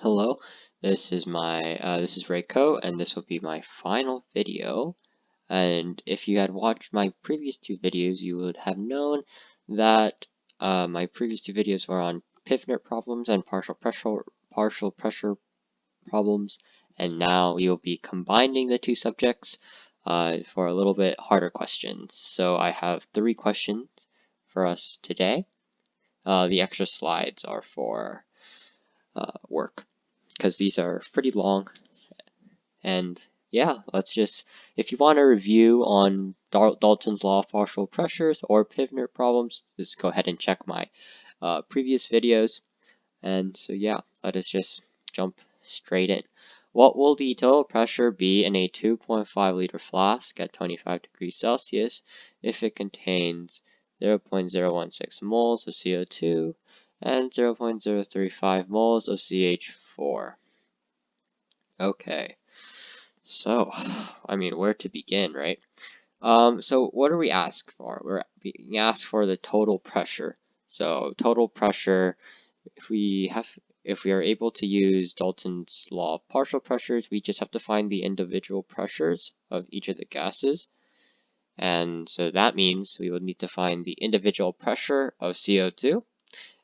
Hello, this is Reiko, and this will be my final video. And if you had watched my previous two videos, you would have known that my previous two videos were on pivot problems and partial pressure problems, and now we will be combining the two subjects for a little bit harder questions. So I have 3 questions for us today. The extra slides are for work, because these are pretty long. And yeah, if you want a review on Dalton's law of partial pressures or pivot problems, just go ahead and check my previous videos. And so yeah, let us just jump straight in. What will the total pressure be in a 2.5 liter flask at 25 degrees Celsius if it contains 0.016 moles of CO2 and 0.035 moles of CH4? Okay, so, where to begin, right? So what are we asked for? We're being asked for the total pressure. So total pressure, if we are able to use Dalton's law of partial pressures, we just have to find the individual pressures of each of the gases. And so that means we would need to find the individual pressure of CO2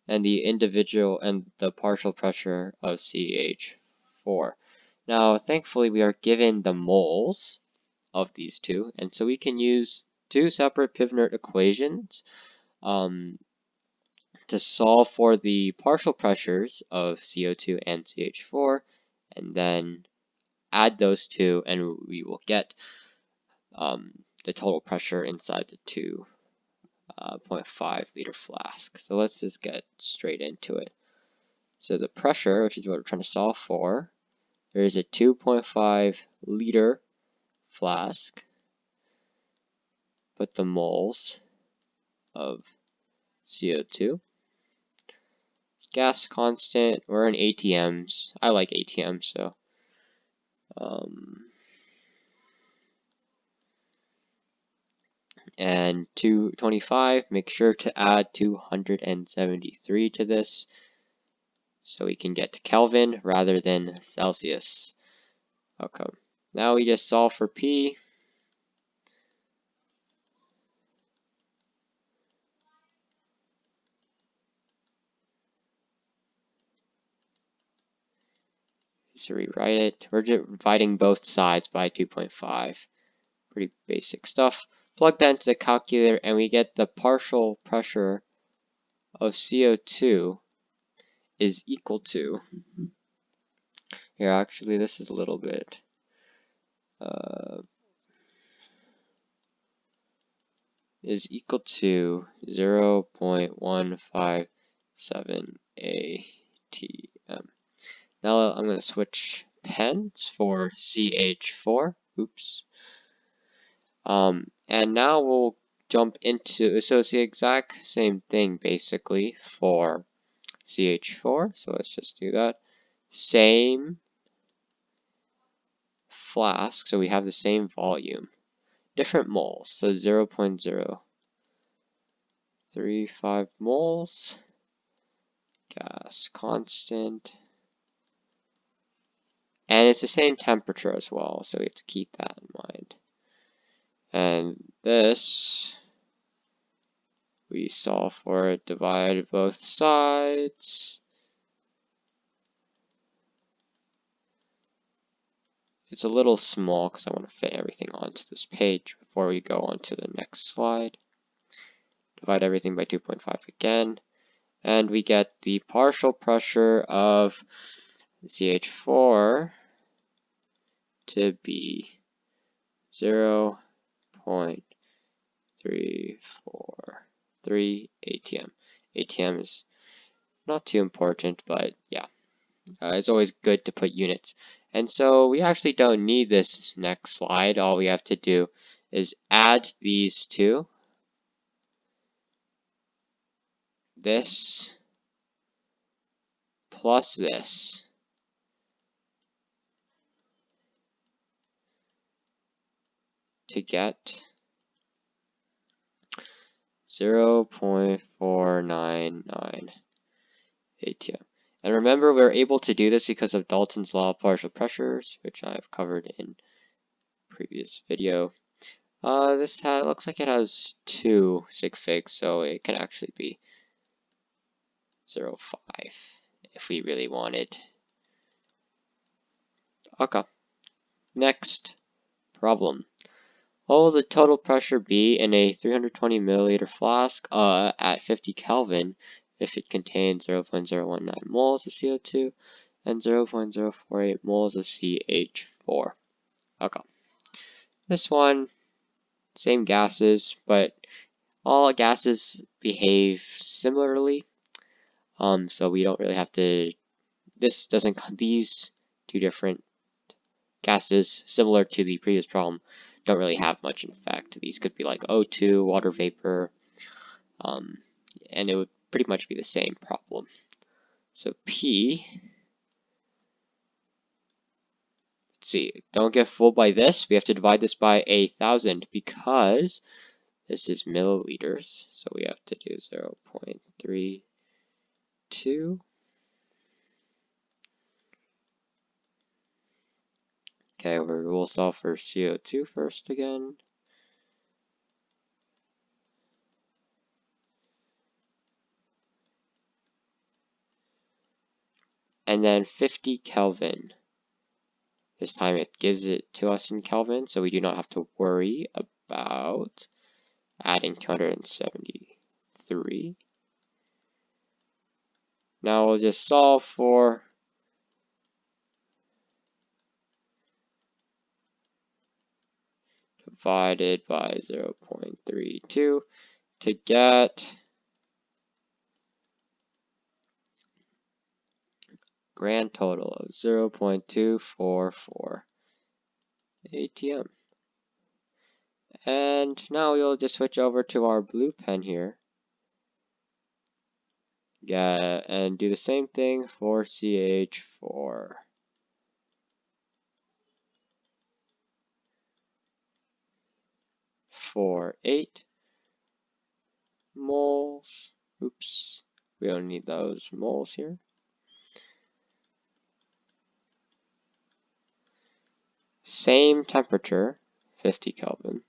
and the partial pressure of CH4. Now, thankfully, we are given the moles of these two, and so we can use two separate pivot equations to solve for the partial pressures of CO2 and CH4, and then add those two, and we will get the total pressure inside the 2.5 liter flask. So let's just get straight into it. So the pressure, which is what we're trying to solve for, there is a 2.5 liter flask, put the moles of CO2. Gas constant, we're in ATMs. I like ATMs, so and 225, make sure to add 273 to this so we can get to Kelvin rather than Celsius. Okay, now we just solve for P. So rewrite it. We're dividing both sides by 2.5. Pretty basic stuff. Plug that into the calculator and we get the partial pressure of CO2 is equal to, here actually this is a little bit, is equal to 0.157 ATM. Now I'm going to switch pens for CH4. Oops. And now we'll jump into, so it's the exact same thing basically for CH4. So let's just do that. Same flask, so we have the same volume. Different moles, so 0.035 moles. Gas constant. And it's the same temperature as well, so we have to keep that in mind. And this, we solve for it, divide both sides. It's a little small because I want to fit everything onto this page before we go on to the next slide. Divide everything by 2.5 again, and we get the partial pressure of CH4 to be 0.343 ATM. ATM is not too important, but yeah, it's always good to put units. And so we actually don't need this next slide. All we have to do is add these two. This plus this. To get 0.499 ATM. And remember, we're able to do this because of Dalton's law of partial pressures, which I've covered in previous video. This looks like it has 2 sig figs, so it can actually be 0.5 if we really wanted. Okay, next problem. What will the total pressure be in a 320 milliliter flask at 50 Kelvin if it contains 0.019 moles of CO2 and 0.048 moles of CH4? Okay. This one, same gases, but all gases behave similarly. So we don't really have to, these 2 different gases, similar to the previous problem, don't really have much in effect. These could be like O2, water vapor, and it would pretty much be the same problem. So P, let's see, don't get fooled by this. We have to divide this by 1,000 because this is milliliters. So we have to do 0.32. Okay, we'll solve for CO2 first again. And then 50 Kelvin. This time it gives it to us in Kelvin, so we do not have to worry about adding 273. Now we'll just solve for divided by 0.32 to get grand total of 0.244 ATM. And now we'll just switch over to our blue pen here. And do the same thing for CH4. 48 moles. Oops, we don't need those moles here. Same temperature, 50 Kelvin.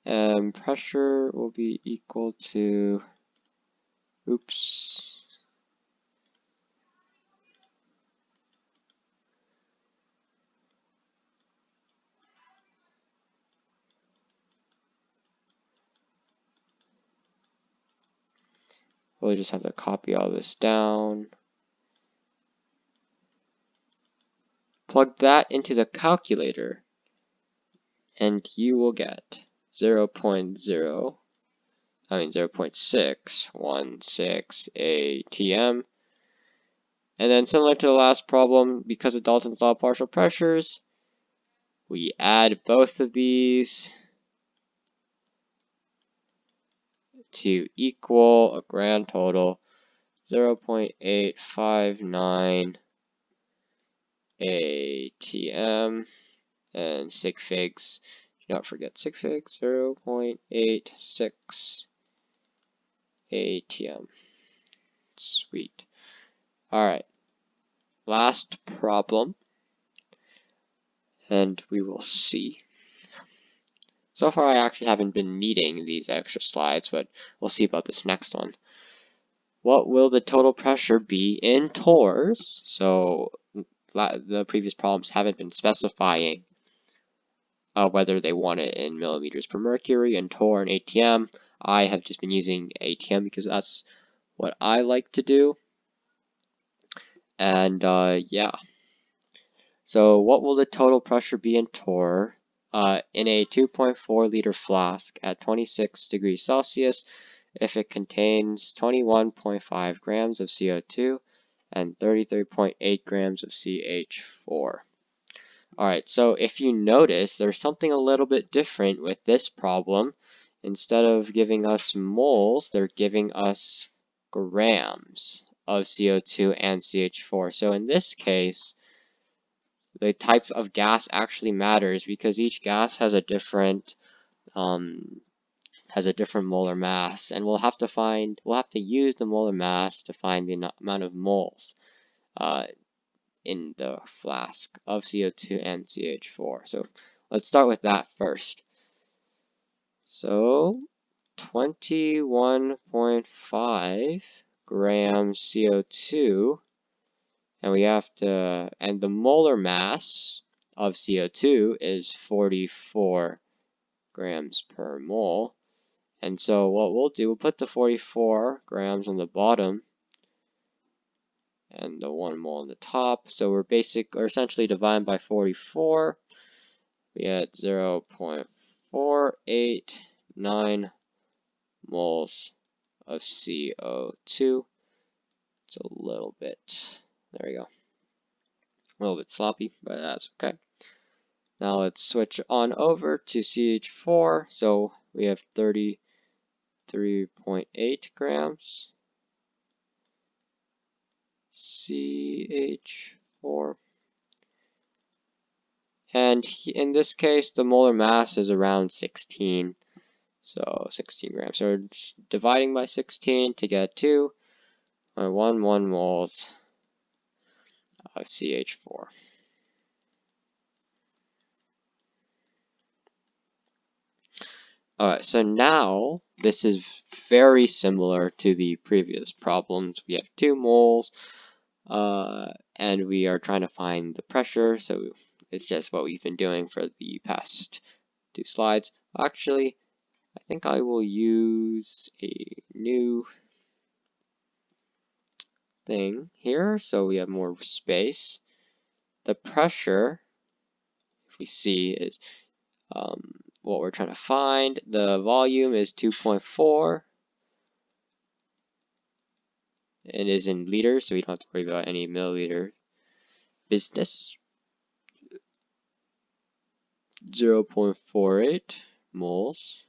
And pressure will be equal to, oops, we'll just have to copy all this down. Plug that into the calculator, and you will get 0.616 ATM. And then similar to the last problem, because of Dalton's law of partial pressures, we add both of these to equal a grand total 0.859 ATM, and sig figs, do not forget sig figs, 0.86 ATM. Sweet. Alright, last problem, and we will see. So far I actually haven't been needing these extra slides, but we'll see about this next one. What will the total pressure be in torrs? So the previous problems haven't been specifying whether they want it in millimeters per mercury, and torr, and ATM. I have just been using ATM because that's what I like to do. And yeah. So what will the total pressure be in torr in a 2.4 liter flask at 26 degrees Celsius if it contains 21.5 grams of CO2 and 33.8 grams of CH4? Alright, so if you notice, there's something a little bit different with this problem. Instead of giving us moles, they're giving us grams of CO2 and CH4. So in this case, the type of gas actually matters because each gas has a different has a different molar mass, and we'll have to use the molar mass to find the amount of moles in the flask of CO2 and CH4. So let's start with that first. So 21.5 grams CO2, and the molar mass of CO2 is 44 grams per mole. And so what we'll do, we'll put the 44 grams on the bottom and the 1 mole on the top. So we're essentially dividing by 44. We get 0.489 moles of CO2. It's a little bit, there we go, a little bit sloppy, but that's okay. Now let's switch on over to CH4. So we have 33.8 grams CH4. And in this case, the molar mass is around 16. So 16 grams. So we're dividing by 16 to get 2.11 moles of CH4. Alright, so now this is very similar to the previous problems. We have 2 moles, and we are trying to find the pressure, so it's just what we've been doing for the past 2 slides. Actually, I think I will use a new thing here, so we have more space. The pressure, if we see, is what we're trying to find. The volume is 2.4. It is in liters, so we don't have to worry about any milliliter business. 0.48 moles.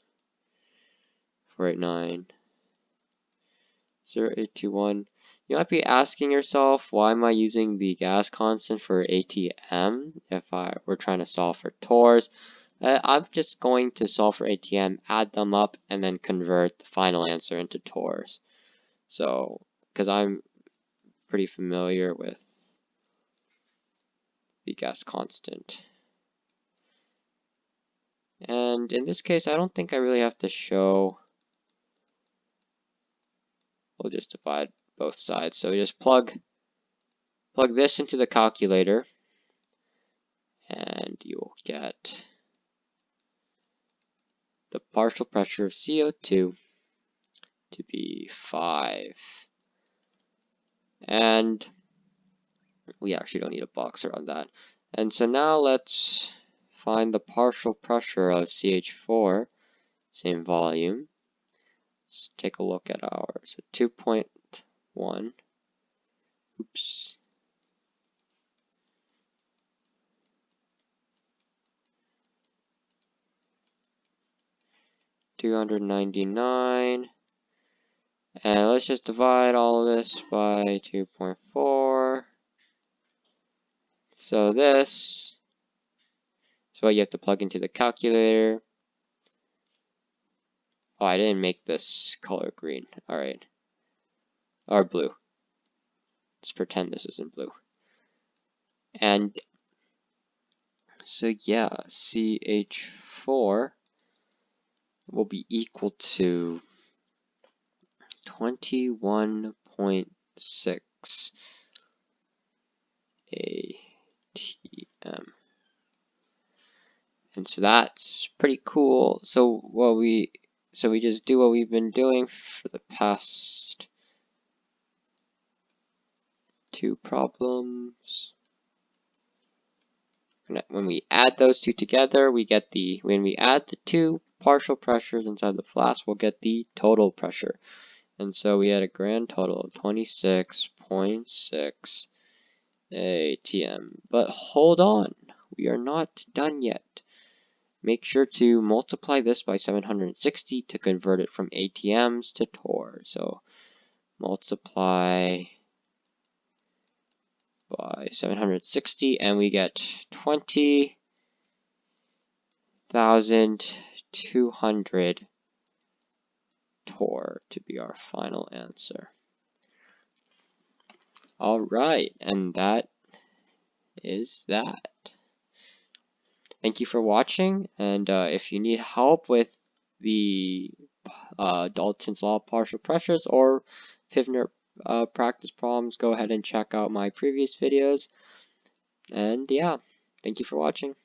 489. 0821. You might be asking yourself, why am I using the gas constant for ATM if we're trying to solve for torrs? I'm just going to solve for ATM, add them up, and then convert the final answer into torrs. So, because I'm pretty familiar with the gas constant. And in this case, I don't think I really have to show. We'll just divide both sides. So we just plug this into the calculator, and you will get the partial pressure of CO2 to be 5. And we actually don't need a box around that. And so now let's find the partial pressure of CH4, same volume. Let's take a look at ours. So 2.1. Oops. $299. And let's just divide all of this by 2.4. So this is what you have to plug into the calculator. Oh, I didn't make this color green. Alright. Or blue. Let's pretend this isn't blue. And so yeah, CH4 will be equal to 21.6 ATM. And so that's pretty cool. So we just do what we've been doing for the past 2 problems. When we add those 2 together, when we add the 2 partial pressures inside the flask, we'll get the total pressure. And so we had a grand total of 26.6 ATM. But hold on, we are not done yet. Make sure to multiply this by 760 to convert it from ATMs to torrs. So multiply by 760 and we get 20,200 Tor to be our final answer. Alright, and that is that. Thank you for watching, and if you need help with the Dalton's Law of Partial Pressures or Pivner practice problems, go ahead and check out my previous videos. And yeah, thank you for watching.